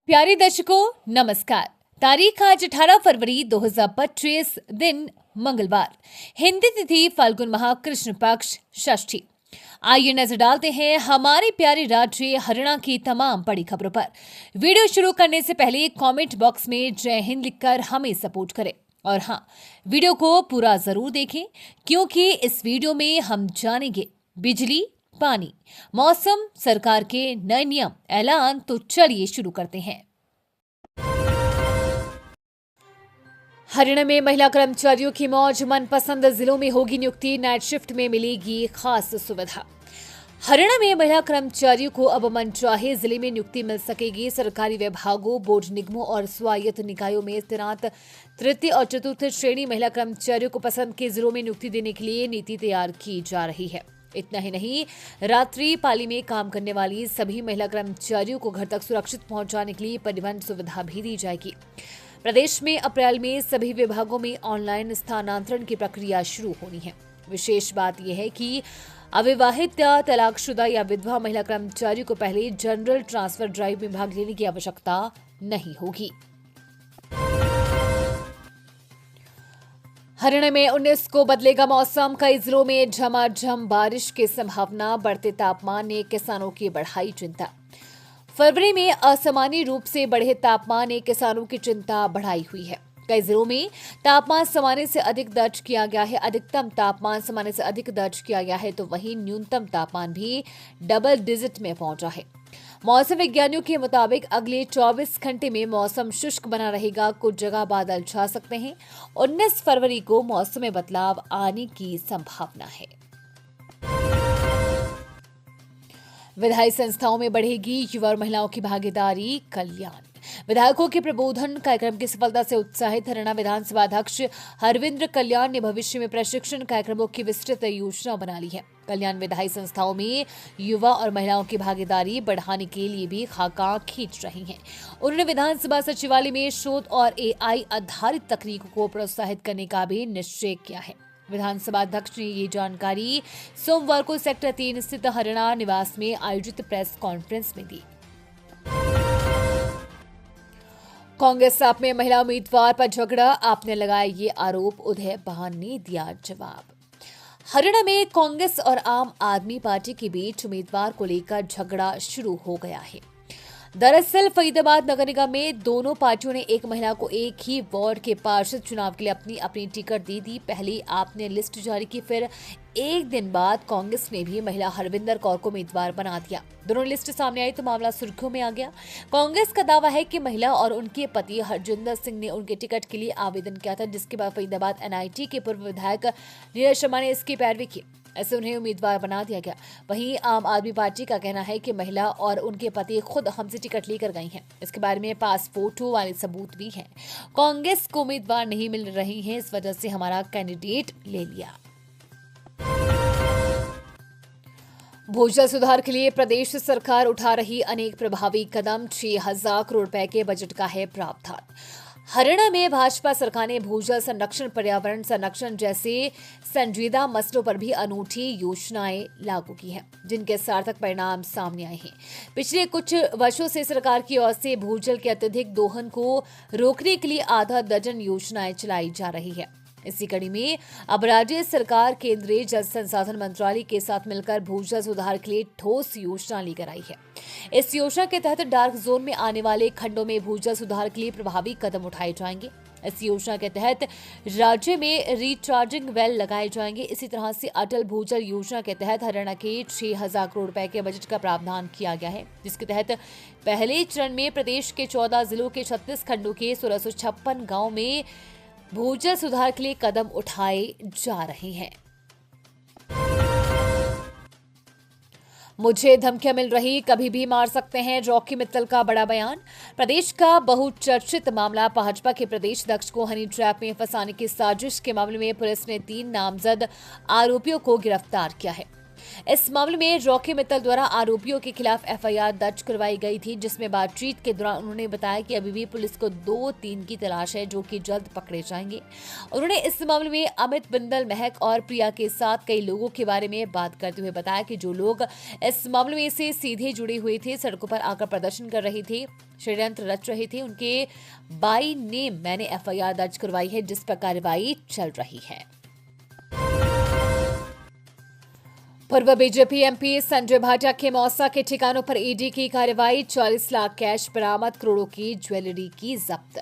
प्यारे दर्शकों नमस्कार। तारीख आज 18 फरवरी 2025 दिन मंगलवार। हिंदी तिथि फाल्गुन माह कृष्ण पक्ष षष्ठी। आइए नजर डालते हैं हमारे प्यारे राज्य हरियाणा की तमाम बड़ी खबरों पर। वीडियो शुरू करने से पहले कमेंट बॉक्स में जय हिंद लिखकर हमें सपोर्ट करें और हाँ, वीडियो को पूरा जरूर देखें क्योंकि इस वीडियो में हम जानेंगे बिजली, पानी, मौसम, सरकार के नए नियम, ऐलान। तो चलिए शुरू करते हैं। हरियाणा में महिला कर्मचारियों की मौज। मनपसंद जिलों में होगी नियुक्ति, नाइट शिफ्ट में मिलेगी खास सुविधा। हरियाणा में महिला कर्मचारियों को अब मनचाहे जिले में नियुक्ति मिल सकेगी। सरकारी विभागों, बोर्ड निगमों और स्वायत्त निकायों में तैनात तृतीय और चतुर्थ श्रेणी महिला कर्मचारियों को पसंद के जिलों में नियुक्ति देने के लिए नीति तैयार की जा रही है। इतना ही नहीं, रात्रि पाली में काम करने वाली सभी महिला कर्मचारियों को घर तक सुरक्षित पहुंचाने के लिए परिवहन सुविधा भी दी जाएगी। प्रदेश में अप्रैल में सभी विभागों में ऑनलाइन स्थानांतरण की प्रक्रिया शुरू होनी है। विशेष बात यह है कि अविवाहित या तलाकशुदा या विधवा महिला कर्मचारियों को पहले जनरल ट्रांसफर ड्राइव में भाग लेने की आवश्यकता नहीं होगी। हरियाणा में 19 को बदलेगा मौसम। कई जिलों में झमाझम बारिश की संभावना। बढ़ते तापमान ने किसानों की बढ़ाई चिंता। फरवरी में असामान्य रूप से बढ़े तापमान ने किसानों की चिंता बढ़ाई हुई है। कई जिलों में तापमान सामान्य से अधिक दर्ज किया गया है। अधिकतम तापमान सामान्य से अधिक दर्ज किया गया है तो वहीं न्यूनतम तापमान भी डबल डिजिट में पहुंचा है। मौसम विज्ञानियों के मुताबिक अगले 24 घंटे में मौसम शुष्क बना रहेगा। कुछ जगह बादल छा सकते हैं। 19 फरवरी को मौसम में बदलाव आने की संभावना है। विधायी संस्थाओं में बढ़ेगी युवा और महिलाओं की भागीदारी, कल्याण। विधायकों के प्रबोधन कार्यक्रम की सफलता से उत्साहित हरियाणा विधानसभा अध्यक्ष हरविंद्र कल्याण ने भविष्य में प्रशिक्षण कार्यक्रमों की विस्तृत योजना बना ली है। कल्याण विधायी संस्थाओं में युवा और महिलाओं की भागीदारी बढ़ाने के लिए भी खाका खींच रही हैं। उन्होंने विधानसभा सचिवालय में शोध और AI आधारित तकनीकों को प्रोत्साहित करने का भी निश्चय किया है। विधानसभा अध्यक्ष ने ये जानकारी सोमवार को सेक्टर 3 स्थित हरियाणा निवास में आयोजित प्रेस कॉन्फ्रेंस में दी। कांग्रेस आप में महिला उम्मीदवार पर झगड़ा, आपने लगाया ये आरोप, उदय बहान ने दिया जवाब। हरियाणा में कांग्रेस और आम आदमी पार्टी के बीच उम्मीदवार को लेकर झगड़ा शुरू हो गया है। दरअसल फरीदाबाद नगर निगम में दोनों पार्टियों ने एक महिला को एक ही वार्ड के पार्षद चुनाव के लिए अपनी अपनी टिकट दे दी। पहले आपने लिस्ट जारी की, फिर एक दिन बाद कांग्रेस ने भी महिला हरविंदर कौर को उम्मीदवार बना दिया। दोनों लिस्ट सामने आई तो मामला सुर्खियों में आ गया। कांग्रेस का दावा है कि महिला और उनके पति हरजिंदर सिंह ने उनके टिकट के लिए आवेदन किया था, जिसके बाद फरीदाबाद NIT के पूर्व विधायक नीरज शर्मा ने इसकी पैरवी की। ऐसे उन्हें उम्मीदवार बना दिया गया। वहीं आम आदमी पार्टी का कहना है कि महिला और उनके पति खुद हमसे टिकट लेकर गई हैं। इसके बारे में पास फोटो वाले सबूत भी हैं। कांग्रेस को उम्मीदवार नहीं मिल रही है, इस वजह से हमारा कैंडिडेट ले लिया। भूजल सुधार के लिए प्रदेश सरकार उठा रही अनेक प्रभावी कदम। 6,000 करोड़ रुपए के बजट का है प्रावधान। हरियाणा में भाजपा सरकार ने भूजल संरक्षण, पर्यावरण संरक्षण जैसे संजीदा मसलों पर भी अनूठी योजनाएं लागू की हैं, जिनके सार्थक परिणाम सामने आए हैं। पिछले कुछ वर्षों से सरकार की ओर से भूजल के अत्यधिक दोहन को रोकने के लिए आधा दर्जन योजनाएं चलाई जा रही है। इसी कड़ी में अब राज्य सरकार केंद्रीय जल संसाधन मंत्रालय के साथ मिलकर भूजल सुधार के लिए ठोस योजना लेकर आई है। इस योजना के तहत डार्क जोन में आने वाले खंडों में भूजल सुधार के लिए प्रभावी कदम उठाए जाएंगे। इस योजना के तहत राज्य में रिचार्जिंग वेल लगाए जाएंगे। इसी तरह से अटल भूजल योजना के तहत हरियाणा के 6,000 करोड़ रुपए के बजट का प्रावधान किया गया है, जिसके तहत पहले चरण में प्रदेश के 14 जिलों के 36 खंडों के 1656 गाँव में भूजल सुधार के लिए कदम उठाए जा रहे हैं। मुझे धमकियां मिल रही, कभी भी मार सकते हैं, रॉकी मित्तल का बड़ा बयान। प्रदेश का बहुचर्चित मामला भाजपा के प्रदेश अध्यक्ष को हनी ट्रैप में फंसाने की साजिश के मामले में पुलिस ने 3 नामजद आरोपियों को गिरफ्तार किया है। इस मामले में रॉकी मित्तल द्वारा आरोपियों के खिलाफ एफआईआर दर्ज करवाई गई थी, जिसमें बातचीत के दौरान उन्होंने बताया कि अभी भी पुलिस को 2-3 की तलाश है, जो कि जल्द पकड़े जाएंगे। उन्होंने इस मामले में अमित बिंदल, महक और प्रिया के साथ कई लोगों के बारे में बात करते हुए बताया कि जो लोग इस मामले में से सीधे जुड़े हुए थे, सड़कों पर आकर प्रदर्शन कर रहे थे, षड्यंत्र रच रहे थे, उनके बाई नेम मैंने एफआईआर दर्ज करवाई है, जिस पर कार्रवाई चल रही है। पूर्व बीजेपी एमपी संजय भाटिया के मौसा के ठिकानों पर ईडी की कार्रवाई, 40 लाख कैश बरामद, करोड़ों की ज्वेलरी की जब्त।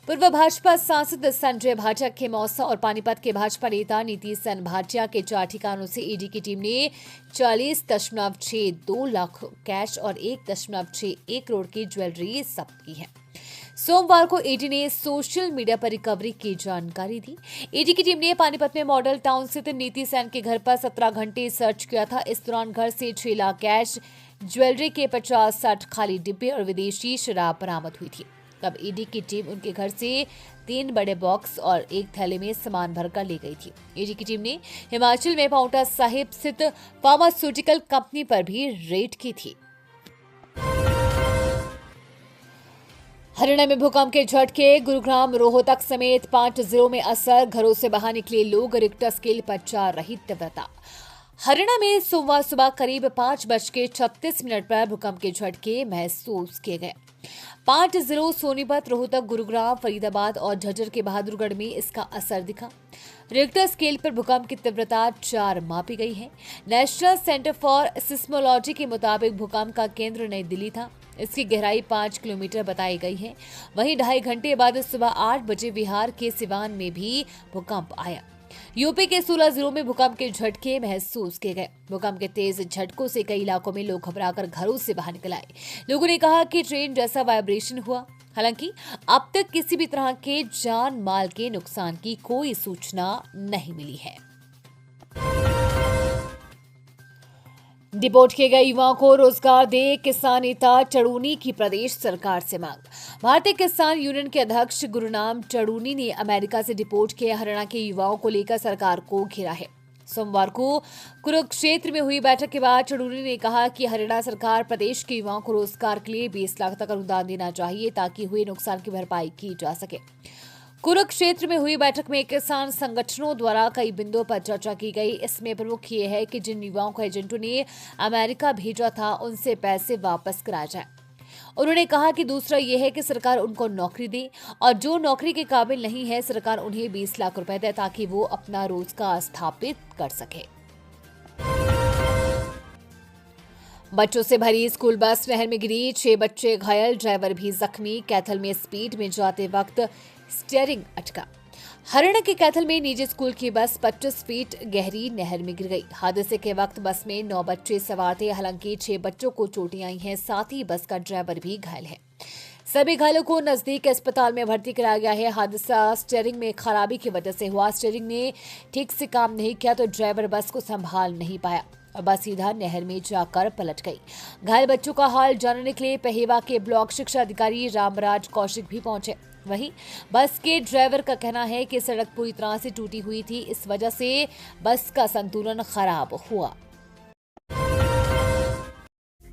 पूर्व भाजपा सांसद संजय भाटिया के मौसा और पानीपत के भाजपा नेता नीतीश सेन भाटिया के 4 ठिकानों से ईडी की टीम ने 40.62 लाख कैश और 1.61 करोड़ की ज्वेलरी जब्त की है। सोमवार को ईडी ने सोशल मीडिया पर रिकवरी की जानकारी दी। ईडी की टीम ने पानीपत में मॉडल टाउन स्थित नीतीश सेन के घर पर 17 घंटे सर्च किया था। इस दौरान घर से 6 लाख कैश, ज्वेलरी के 50-60 खाली डिब्बे और विदेशी शराब बरामद हुई थी। तब ईडी की टीम उनके घर से 3 बड़े बॉक्स और एक थैले में सामान भरकर ले गई थी। ईडी की टीम ने हिमाचल में पांवटा साहिब स्थित फार्मास्यूटिकल कंपनी पर भी रेड की थी। हरियाणा में भूकंप के झटके, गुरुग्राम, रोहतक समेत 5 जिलों में असर, घरों से बाहर निकले लोग, रिक्टर स्केल पर 4 रही तीव्रता। हरियाणा में सोमवार सुबह करीब 5:36 पर भूकंप के झटके महसूस किए गए। 5 जिलों सोनीपत, रोहतक, गुरुग्राम, फरीदाबाद और झज्जर के बहादुरगढ़ में इसका असर दिखा। रिक्टर स्केल पर भूकंप की तीव्रता 4 मापी गई है। नेशनल सेंटर फॉर सिस्मोलॉजी के मुताबिक भूकंप का केंद्र नई दिल्ली था। इसकी गहराई 5 किलोमीटर बताई गई है। वहीं 2.5 घंटे बाद सुबह 8 बजे बिहार के सिवान में भी भूकंप आया। यूपी के 16 जिलों में भूकंप के झटके महसूस किए गए। भूकंप के तेज झटकों से कई इलाकों में लोग घबराकर घरों से बाहर निकल आए। लोगों ने कहा कि ट्रेन जैसा वाइब्रेशन हुआ। हालांकि अब तक किसी भी तरह के जान माल के नुकसान की कोई सूचना नहीं मिली है। डिपोर्ट किए गए युवाओं को रोजगार दे, किसान नेता चड़ूनी की प्रदेश सरकार से मांग। भारतीय किसान यूनियन के अध्यक्ष गुरुनाम चड़ूनी ने अमेरिका से डिपोर्ट किए हरियाणा के युवाओं को लेकर सरकार को घेरा है। सोमवार को कुरुक्षेत्र में हुई बैठक के बाद चड़ूनी ने कहा कि हरियाणा सरकार प्रदेश के युवाओं को रोजगार के लिए 20 लाख तक अनुदान देना चाहिए, ताकि हुए नुकसान की भरपाई की जा सके। कुरुक्षेत्र में हुई बैठक में किसान संगठनों द्वारा कई बिंदुओं पर चर्चा की गई। इसमें प्रमुख ये है कि जिन युवाओं को एजेंटों ने अमेरिका भेजा था, उनसे पैसे वापस कराए जाए। उन्होंने कहा कि दूसरा ये है कि सरकार उनको नौकरी दे, और जो नौकरी के काबिल नहीं है, सरकार उन्हें 20 लाख रुपए दे, ताकि वो अपना रोजगार स्थापित कर सके। बच्चों से भरी स्कूल बस नहर में गिरी, 6 बच्चे घायल, ड्राइवर भी जख्मी। कैथल में स्पीड में जाते वक्त स्टीयरिंग अटका। हरियाणा के कैथल में निजी स्कूल की बस 25 फीट गहरी नहर में गिर गई। हादसे के वक्त बस में 9 बच्चे सवार थे। हालांकि 6 बच्चों को चोटें आई हैं, साथ ही बस का ड्राइवर भी घायल है। सभी घायलों को नजदीक अस्पताल में भर्ती कराया गया है। हादसा स्टीयरिंग में खराबी की वजह से हुआ। स्टीयरिंग ने ठीक से काम नहीं किया तो ड्राइवर बस को संभाल नहीं पाया और बस सीधा नहर में जाकर पलट गई। घायल बच्चों का हाल जानने के लिए पहेवा के ब्लॉक शिक्षा अधिकारी रामराज कौशिक भी पहुंचे। वहीं बस के ड्राइवर का कहना है कि सड़क पूरी तरह से टूटी हुई थी, इस वजह से बस का संतुलन खराब हुआ।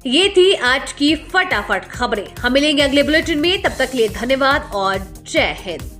ये थी आज की फटाफट खबरें। हम मिलेंगे अगले बुलेटिन में, तब तक के लिए धन्यवाद और जय हिंद।